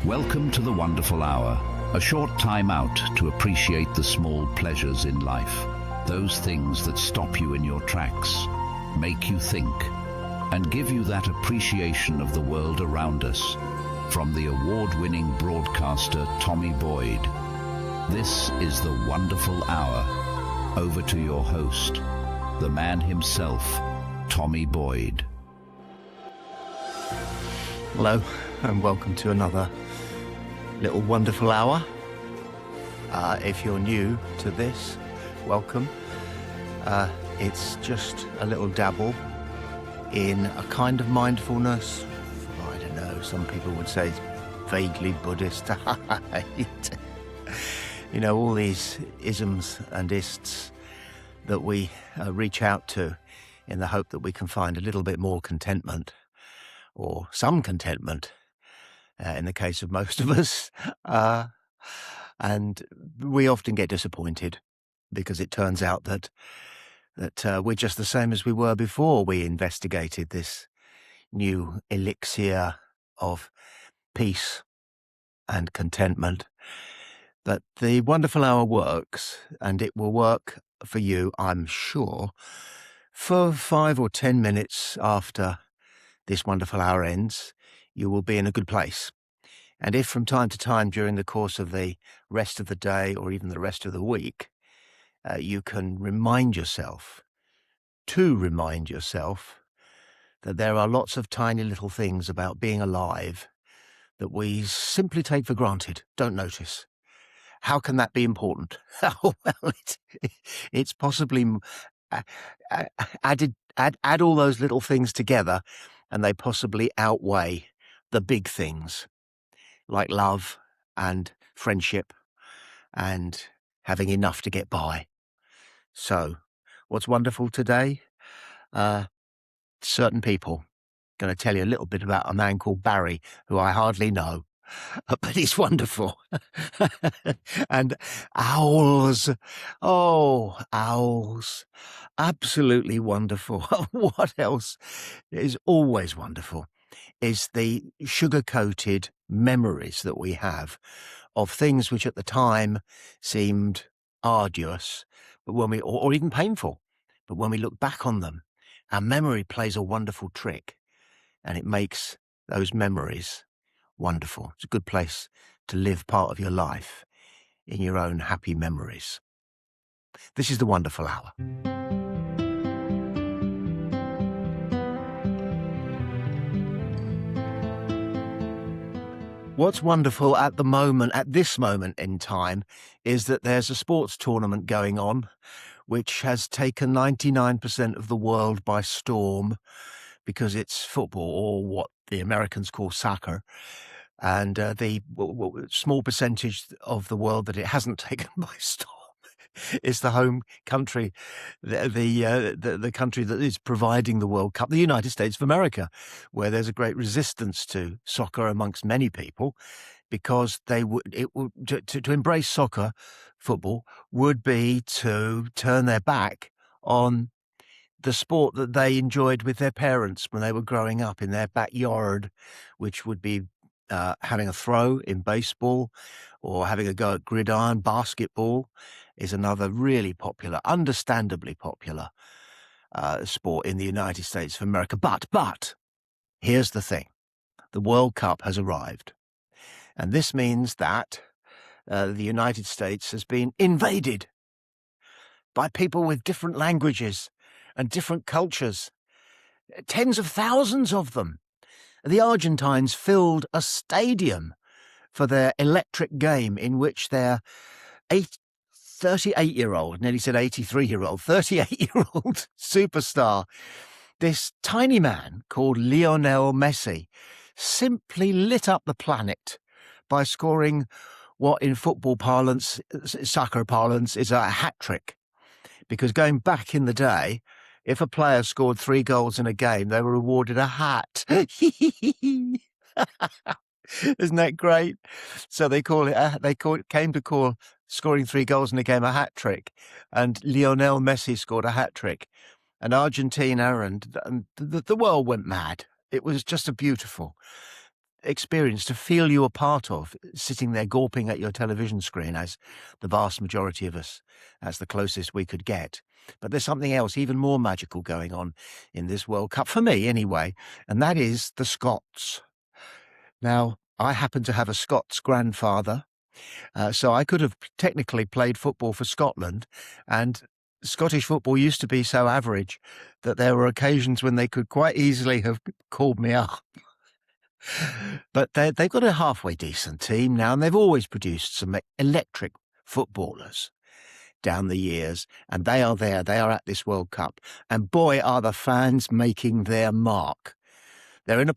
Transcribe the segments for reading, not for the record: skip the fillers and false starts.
Welcome to the Wonderful Hour, a short time out to appreciate the small pleasures in life, those things that stop you in your tracks, make you think, and give you that appreciation of the world around us. From the award-winning broadcaster Tommy Boyd, this is the Wonderful Hour. Over to your host, the man himself, Tommy Boyd. Hello, and welcome to another little wonderful hour. If you're new to this, welcome. It's just a little dabble in a kind of mindfulness. I don't know, some people would say it's vaguely Buddhist. You know, all these isms and ists that we reach out to in the hope that we can find a little bit more contentment, or some contentment, in the case of most of us. And we often get disappointed because it turns out that we're just the same as we were before we investigated this new elixir of peace and contentment. But the Wonderful Hour works, and it will work for you, I'm sure, for 5 or 10 minutes after this Wonderful Hour ends. You will be in a good place. And if from time to time during the course of the rest of the day or even the rest of the week, you can remind yourself that there are lots of tiny little things about being alive that we simply take for granted, don't notice. How can that be important? Well, it's possibly add all those little things together, and they possibly outweigh the big things like love and friendship and having enough to get by. So, what's wonderful today? Certain people. Going to tell you a little bit about a man called Barry, who I hardly know, but he's wonderful. And owls. Oh, owls. Absolutely wonderful. What else is always wonderful is the sugar-coated memories that we have of things which at the time seemed arduous, but when we, or even painful, but when we look back on them, our memory plays a wonderful trick, and it makes those memories wonderful. It's a good place to live part of your life in your own happy memories. This is the Wonderful Hour. What's wonderful at this moment in time, is that there's a sports tournament going on, which has taken 99% of the world by storm, because it's football, or what the Americans call soccer, and the small percentage of the world that it hasn't taken by storm is the home country, the country that is providing the World Cup, the United States of America, where there's a great resistance to soccer amongst many people, because to embrace soccer, football, would be to turn their back on the sport that they enjoyed with their parents when they were growing up in their backyard, which would be having a throw in baseball, or having a go at gridiron. Basketball is another really popular, understandably popular sport in the United States of America. But here's the thing. The World Cup has arrived. And this means that the United States has been invaded by people with different languages and different cultures. Tens of thousands of them. The Argentines filled a stadium for their electric game, in which their 38-year-old, nearly said 83-year-old, 38-year-old superstar, this tiny man called Lionel Messi, simply lit up the planet by scoring what in football parlance, soccer parlance, is a hat trick. Because going back in the day, if a player scored 3 goals in a game, they were awarded a hat. Isn't that great? So they came to call scoring 3 goals in a game a hat trick, and Lionel Messi scored a hat trick, and Argentina and the world went mad. It was just a beautiful. experience to feel you a part of, sitting there gawping at your television screen, as the vast majority of us, that's the closest we could get. But there's something else even more magical going on in this World Cup, for me anyway, and that is the Scots. Now, I happen to have a Scots grandfather, so I could have technically played football for Scotland, and Scottish football used to be so average that there were occasions when they could quite easily have called me up. But they've got a halfway decent team now, and they've always produced some electric footballers down the years, and they are there. They are at this World Cup, and boy, are the fans making their mark. They're in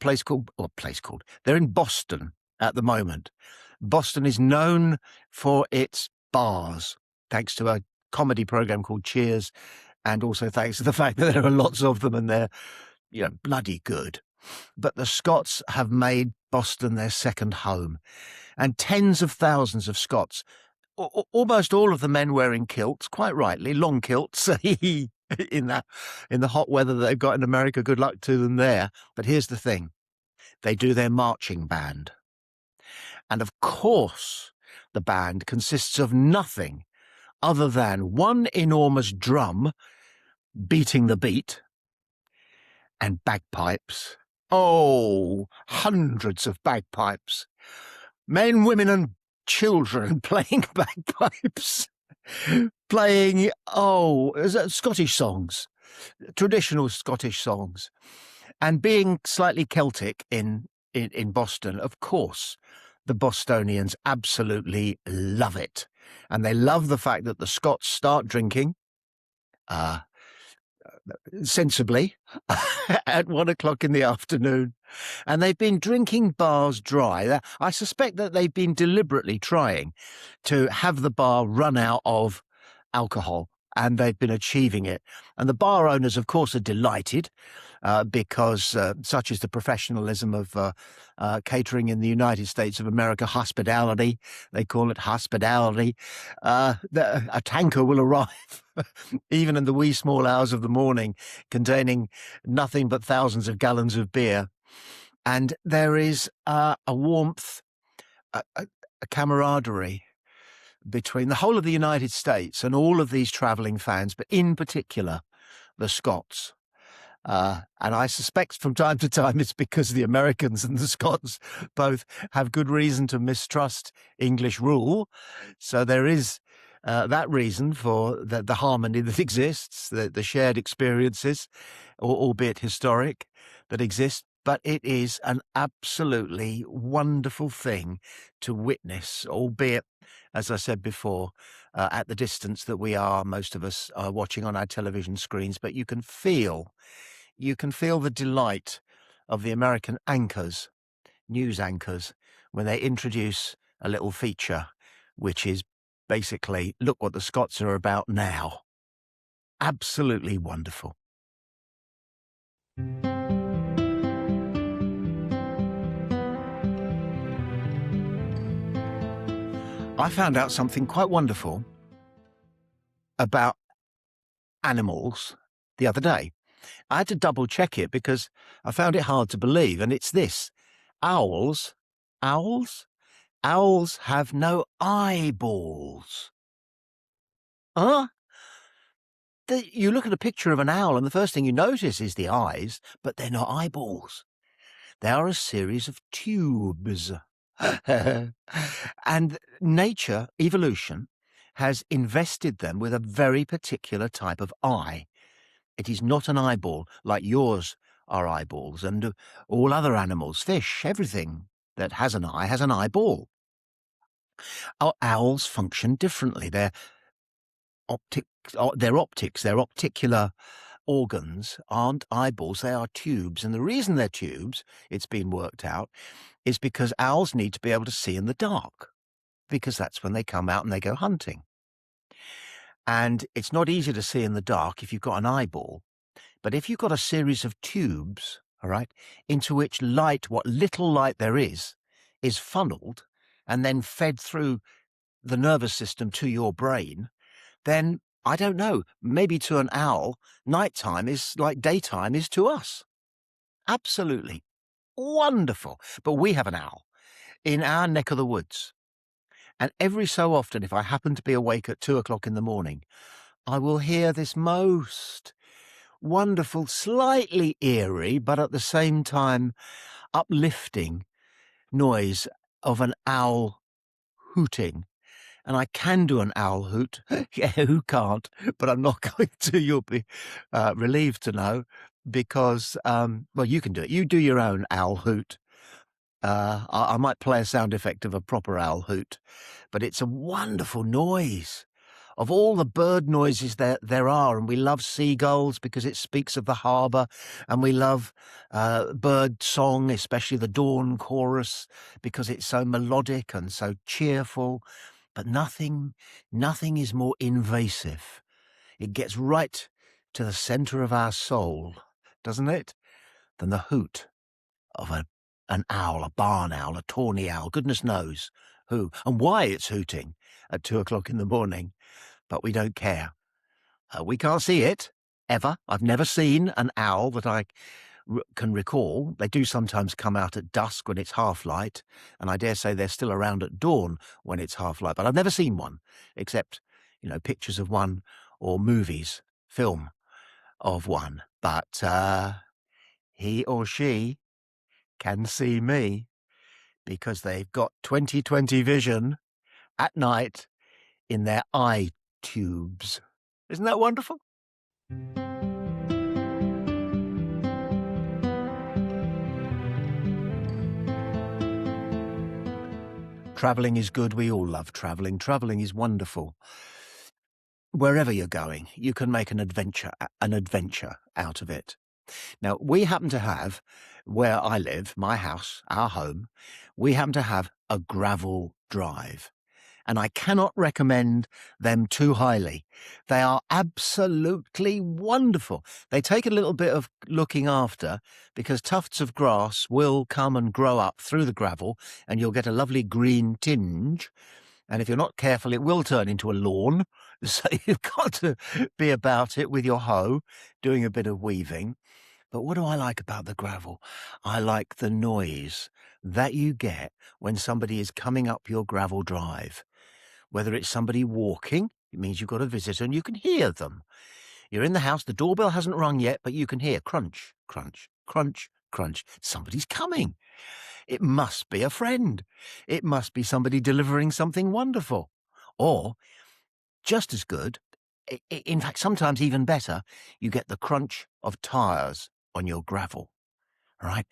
they're in Boston at the moment. Boston is known for its bars, thanks to a comedy program called Cheers, and also thanks to the fact that there are lots of them and they're, bloody good. But the Scots have made Boston their second home, and tens of thousands of Scots, almost all of the men wearing kilts, quite rightly, long kilts, in the hot weather that they've got in America. Good luck to them there. But here's the thing. They do their marching band. And of course, the band consists of nothing other than one enormous drum beating the beat and bagpipes. Oh, hundreds of bagpipes. Men, women and children playing bagpipes. Playing, Scottish songs, traditional Scottish songs. And being slightly Celtic in Boston, of course, the Bostonians absolutely love it. And they love the fact that the Scots start drinking sensibly at 1 o'clock in the afternoon. And they've been drinking bars dry. I suspect that they've been deliberately trying to have the bar run out of alcohol, and they've been achieving it. And the bar owners, of course, are delighted because such is the professionalism of catering in the United States of America, hospitality. They call it hospitality. A tanker will arrive, even in the wee small hours of the morning, containing nothing but thousands of gallons of beer. And there is a warmth, a camaraderie between the whole of the United States and all of these travelling fans, but in particular, the Scots. And I suspect from time to time it's because the Americans and the Scots both have good reason to mistrust English rule. So there is that reason for the harmony that exists, the shared experiences, albeit historic, that exist. But it is an absolutely wonderful thing to witness, albeit, as I said before, at the distance that we are, most of us are watching on our television screens. But you can feel the delight of the American anchors, news anchors, when they introduce a little feature, which is basically, look what the Scots are about now. Absolutely wonderful. I found out something quite wonderful about animals the other day. I had to double check it because I found it hard to believe, and it's this. Owls have no eyeballs. Huh? You look at a picture of an owl and the first thing you notice is the eyes, but they're not eyeballs. They are a series of tubes. And nature, evolution, has invested them with a very particular type of eye. It is not an eyeball like yours are eyeballs, and all other animals, fish, everything that has an eye has an eyeball. Our owls function differently. Their optics, their opticular organs aren't eyeballs, they are tubes. And the reason they're tubes, it's been worked out, is because owls need to be able to see in the dark, because that's when they come out and they go hunting. And it's not easy to see in the dark if you've got an eyeball. But if you've got a series of tubes, all right, into which light, what little light there is funneled and then fed through the nervous system to your brain, then, I don't know, maybe to an owl, nighttime is like daytime is to us. Absolutely. Wonderful. But we have an owl in our neck of the woods. And every so often, if I happen to be awake at 2 o'clock in the morning, I will hear this most wonderful, slightly eerie, but at the same time uplifting noise of an owl hooting. And I can do an owl hoot. Yeah, who can't? But I'm not going to. You'll be relieved to know because, well, you can do it. You do your own owl hoot. I might play a sound effect of a proper owl hoot, but it's a wonderful noise. Of all the bird noises there are, and we love seagulls because it speaks of the harbour, and we love bird song, especially the dawn chorus, because it's so melodic and so cheerful. But nothing is more invasive. It gets right to the centre of our soul, doesn't it? Than the hoot of an owl, a barn owl, a tawny owl, goodness knows who and why it's hooting at 2 o'clock in the morning. But we don't care. We can't see it, ever. I've never seen an owl that I can recall. They do sometimes come out at dusk when it's half light, and I dare say they're still around at dawn when it's half light. But I've never seen one, except, pictures of one or film of one. But he or she can see me because they've got 20/20 vision at night in their eye tubes. Isn't that wonderful? Travelling is good. We all love travelling. Travelling is wonderful. Wherever you're going, you can make an adventure out of it. Now, we happen to have, where I live, my house, our home, we happen to have a gravel drive. And I cannot recommend them too highly. They are absolutely wonderful. They take a little bit of looking after because tufts of grass will come and grow up through the gravel and you'll get a lovely green tinge. And if you're not careful, it will turn into a lawn. So you've got to be about it with your hoe, doing a bit of weaving. But what do I like about the gravel? I like the noise that you get when somebody is coming up your gravel drive. Whether it's somebody walking, it means you've got a visitor and you can hear them. You're in the house, the doorbell hasn't rung yet, but you can hear crunch, crunch, crunch, crunch. Somebody's coming. It must be a friend. It must be somebody delivering something wonderful. Or, just as good, in fact, sometimes even better, you get the crunch of tyres on your gravel, right?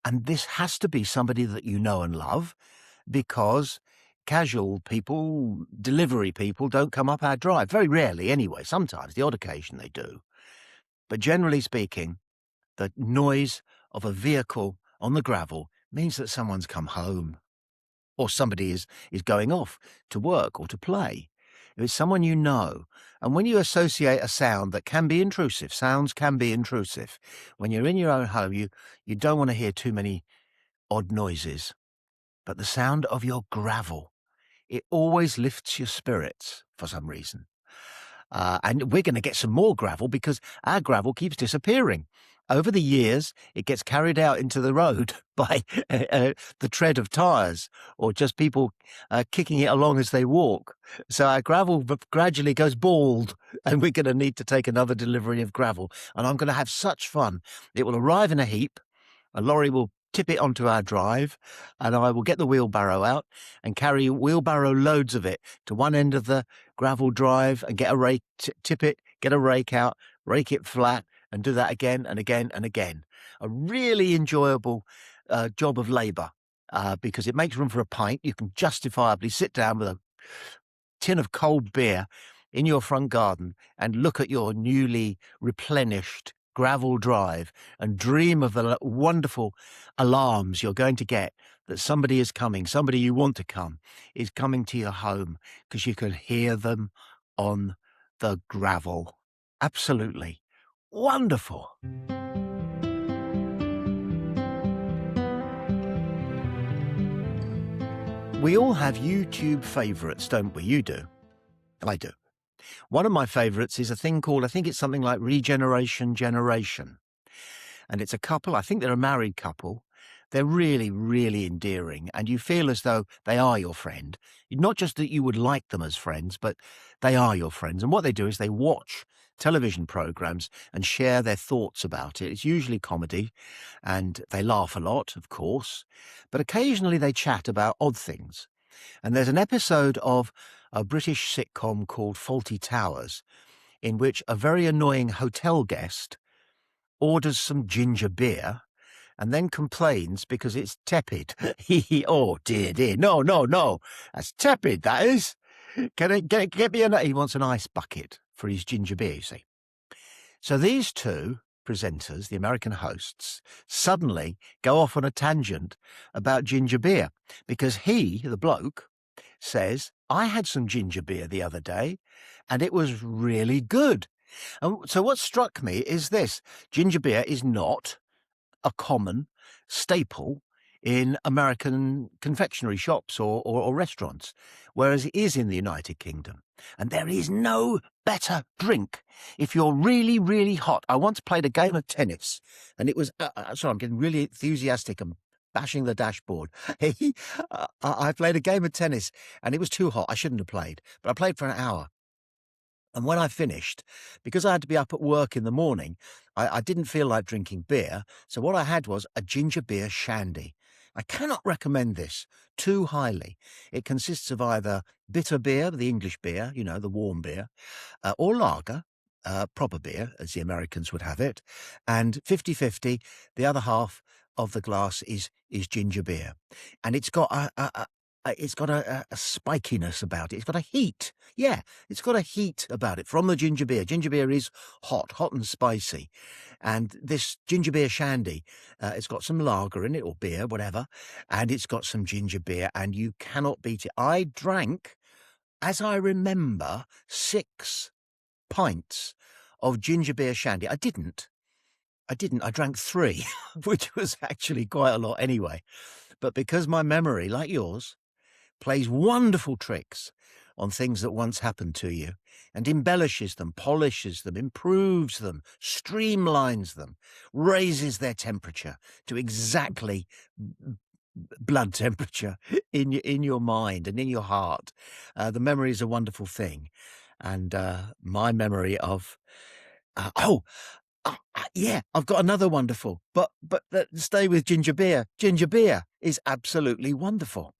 And this has to be somebody that you know and love because casual people, delivery people don't come up our drive. Very rarely anyway. Sometimes, the odd occasion they do. But generally speaking, the noise of a vehicle on the gravel means that someone's come home or somebody is going off to work or to play. If it's someone you know, and when you associate a sound that can be intrusive, sounds can be intrusive. When you're in your own home, you don't want to hear too many odd noises. But the sound of your gravel, it always lifts your spirits for some reason. And we're going to get some more gravel because our gravel keeps disappearing. Over the years, it gets carried out into the road by the tread of tyres or just people kicking it along as they walk. So our gravel gradually goes bald and we're going to need to take another delivery of gravel. And I'm going to have such fun. It will arrive in a heap. A lorry will tip it onto our drive and I will get the wheelbarrow out and carry wheelbarrow loads of it to one end of the gravel drive and get a rake, tip it, get a rake out, rake it flat and do that again and again and again. A really enjoyable job of labour because it makes room for a pint. You can justifiably sit down with a tin of cold beer in your front garden and look at your newly replenished gravel drive and dream of the wonderful alarms you're going to get that somebody is coming, somebody you want to come is coming to your home because you can hear them on the gravel. Absolutely wonderful. We all have YouTube favourites, don't we? You do. I do. One of my favourites is a thing called, I think it's something like Regeneration Generation. And it's a couple, I think they're a married couple. They're really, really endearing, and you feel as though they are your friend. Not just that you would like them as friends, but they are your friends. And what they do is they watch television programs and share their thoughts about it. It's usually comedy, and they laugh a lot, of course, but occasionally they chat about odd things. And there's an episode of a British sitcom called Fawlty Towers, in which a very annoying hotel guest orders some ginger beer and then complains because it's tepid. Oh, dear, dear. No, no, no. That's tepid, that is. Get me he wants an ice bucket for his ginger beer, you see. So these two presenters, the American hosts, suddenly go off on a tangent about ginger beer because he, the bloke, says, I had some ginger beer the other day and it was really good. And so what struck me is this: ginger beer is not a common staple in American confectionery shops or restaurants, whereas it is in the United Kingdom. And there is no better drink if you're really, really hot. I once played a game of tennis, and it was, sorry, I'm getting really enthusiastic and bashing the dashboard. I played a game of tennis, and it was too hot. I shouldn't have played, but I played for an hour. And when I finished, because I had to be up at work in the morning, I didn't feel like drinking beer. So what I had was a ginger beer shandy. I cannot recommend this too highly. It consists of either bitter beer, the English beer, you know, the warm beer, or lager, proper beer, as the Americans would have it, and 50-50, the other half of the glass is ginger beer. And it's got a spikiness about it. It's got a heat. Yeah, it's got a heat about it from the ginger beer. Ginger beer is hot and spicy. And this ginger beer shandy, it's got some lager in it, or beer, whatever, and it's got some ginger beer, and you cannot beat it. I drank, as I remember, 6 pints of ginger beer shandy. I didn't. I drank 3, which was actually quite a lot anyway. But because my memory, like yours, plays wonderful tricks on things that once happened to you and embellishes them, polishes them, improves them, streamlines them, raises their temperature to exactly blood temperature in your mind and in your heart. The memory is a wonderful thing. And my memory of... yeah, I've got another wonderful, but let's stay with ginger beer. Ginger beer is absolutely wonderful.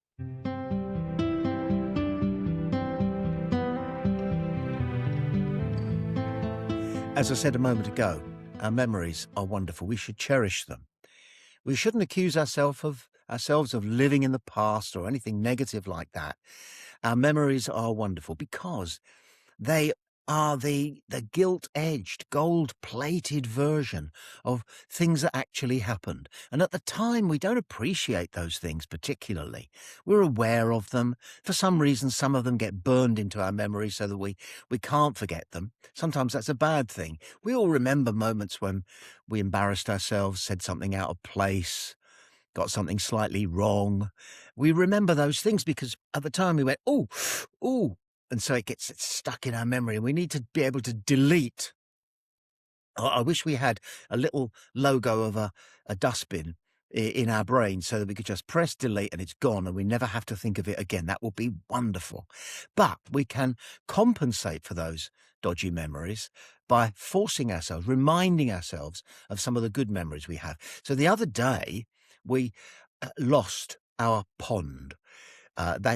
As I said a moment ago, our memories are wonderful. We should cherish them. We shouldn't accuse ourselves of living in the past or anything negative like that. Our memories are wonderful because they are the gilt-edged, gold-plated version of things that actually happened. And at the time, we don't appreciate those things particularly. We're aware of them. For some reason, some of them get burned into our memory so that we can't forget them. Sometimes that's a bad thing. We all remember moments when we embarrassed ourselves, said something out of place, got something slightly wrong. We remember those things because at the time we went, ooh, and so it gets stuck in our memory, and we need to be able to delete. I wish we had a little logo of a dustbin in our brain so that we could just press delete and it's gone and we never have to think of it again. That would be wonderful. But we can compensate for those dodgy memories by forcing ourselves, reminding ourselves of some of the good memories we have. So the other day, we lost our pond.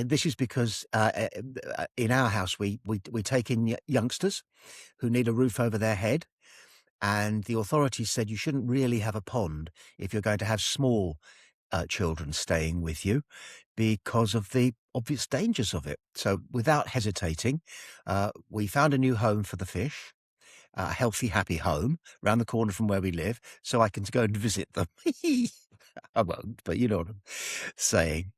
This is because in our house we take in youngsters who need a roof over their head, and the authorities said you shouldn't really have a pond if you're going to have small children staying with you because of the obvious dangers of it. So without hesitating, we found a new home for the fish, a healthy, happy home round the corner from where we live, so I can go and visit them. I won't, but you know what I'm saying.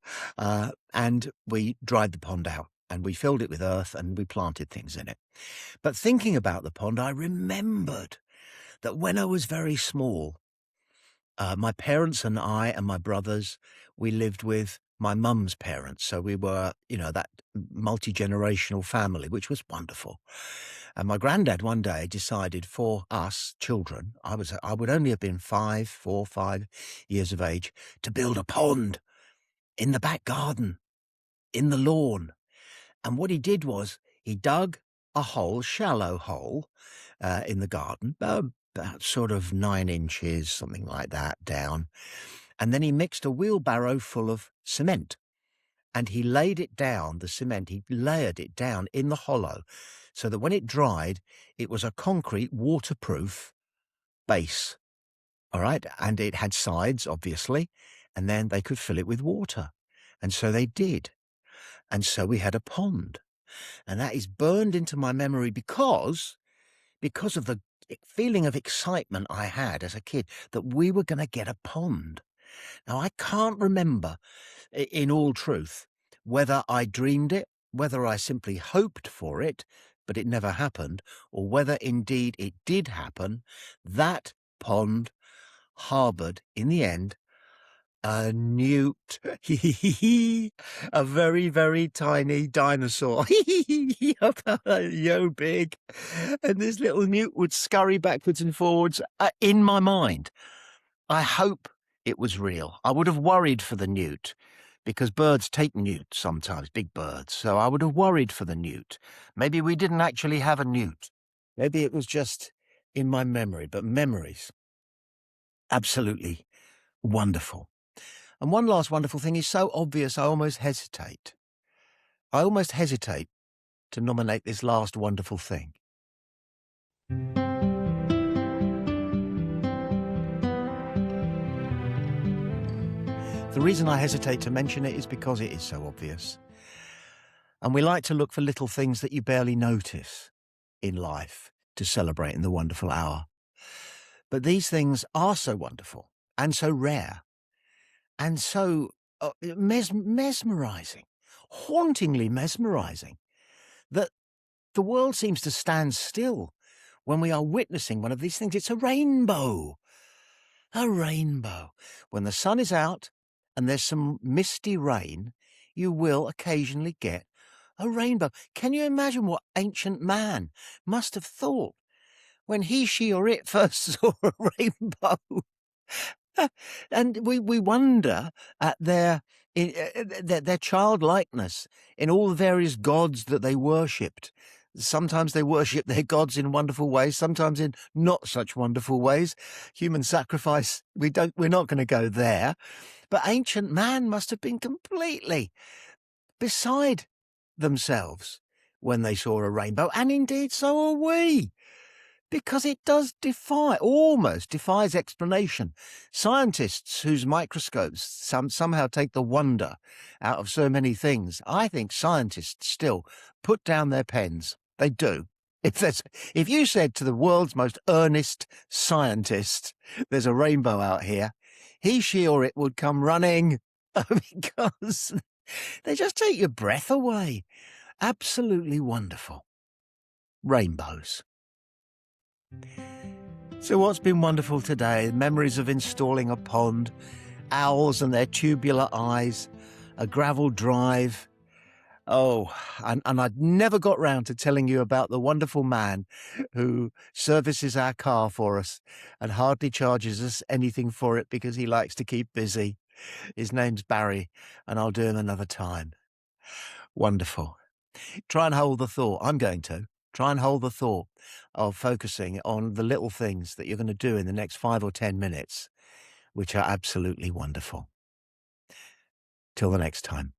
And we dried the pond out and we filled it with earth and we planted things in it. But thinking about the pond, I remembered that when I was very small, My parents and I and my brothers, we lived with my mum's parents. So we were, that multi-generational family, which was wonderful. And my granddad one day decided for us children, I would only have been 5 years of age, to build a pond in the back garden, in the lawn. And what he did was he dug a hole, shallow hole, in the garden, about sort of 9 inches, something like that, down. And then he mixed a wheelbarrow full of cement and he laid it down, the cement, he layered it down in the hollow so that when it dried, it was a concrete waterproof base. All right. And it had sides, obviously, and then they could fill it with water. And so they did. And so we had a pond. And that is burned into my memory because of the feeling of excitement I had as a kid that we were going to get a pond. Now, I can't remember, in all truth, whether I dreamed it, whether I simply hoped for it, but it never happened, or whether indeed it did happen. That pond harboured, in the end, a newt, a very, very tiny dinosaur, about yo big. And this little newt would scurry backwards and forwards in my mind. I hope it was real. I would have worried for the newt because birds take newts sometimes, big birds. So I would have worried for the newt. Maybe we didn't actually have a newt. Maybe it was just in my memory, but memories, absolutely wonderful. And one last wonderful thing is so obvious, I almost hesitate. I almost hesitate to nominate this last wonderful thing. The reason I hesitate to mention it is because it is so obvious. And we like to look for little things that you barely notice in life to celebrate in the wonderful hour. But these things are so wonderful and so rare and so mesmerizing, hauntingly mesmerizing, that the world seems to stand still when we are witnessing one of these things. It's a rainbow. A rainbow. When the sun is out and there's some misty rain, you will occasionally get a rainbow. Can you imagine what ancient man must have thought when he, she, or it first saw a rainbow? And we wonder at their childlikeness in all the various gods that they worshipped. Sometimes they worship their gods in wonderful ways, sometimes in not such wonderful ways. Human sacrifice, we're not going to go there. But ancient man must have been completely beside themselves when they saw a rainbow, and indeed so are we. Because it does almost defies explanation. Scientists whose microscopes somehow take the wonder out of so many things, I think scientists still put down their pens. They do. If you said to the world's most earnest scientist, there's a rainbow out here, he, she, or it would come running because they just take your breath away. Absolutely wonderful. Rainbows. So what's been wonderful today? Memories of installing a pond, owls and their tubular eyes, a gravel drive. Oh, and I'd never got round to telling you about the wonderful man who services our car for us and hardly charges us anything for it because he likes to keep busy. His name's Barry, and I'll do him another time. Wonderful. Try and hold the thought. I'm going to. Try and hold the thought of focusing on the little things that you're going to do in the next 5 or 10 minutes, which are absolutely wonderful. Till the next time.